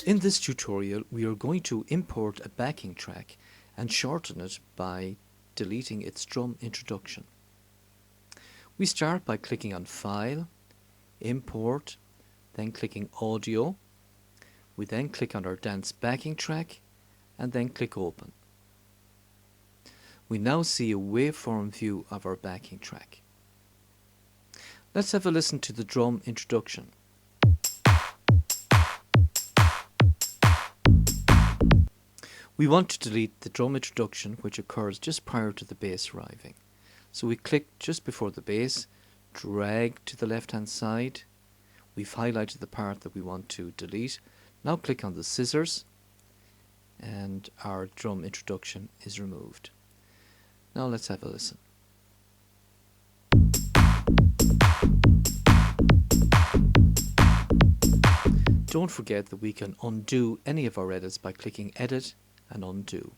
In this tutorial, we are going to import a backing track and shorten it by deleting its drum introduction. We start by clicking on File, Import, then clicking Audio. We then click on our dance backing track and then click Open. We now see a waveform view of our backing track. Let's have a listen to the drum introduction. We want to delete the drum introduction which occurs just prior to the bass arriving. So we click just before the bass, drag to the left hand side. We've highlighted the part that we want to delete. Now click on the scissors and our drum introduction is removed. Now let's have a listen. Don't forget that we can undo any of our edits by clicking Edit and Undo.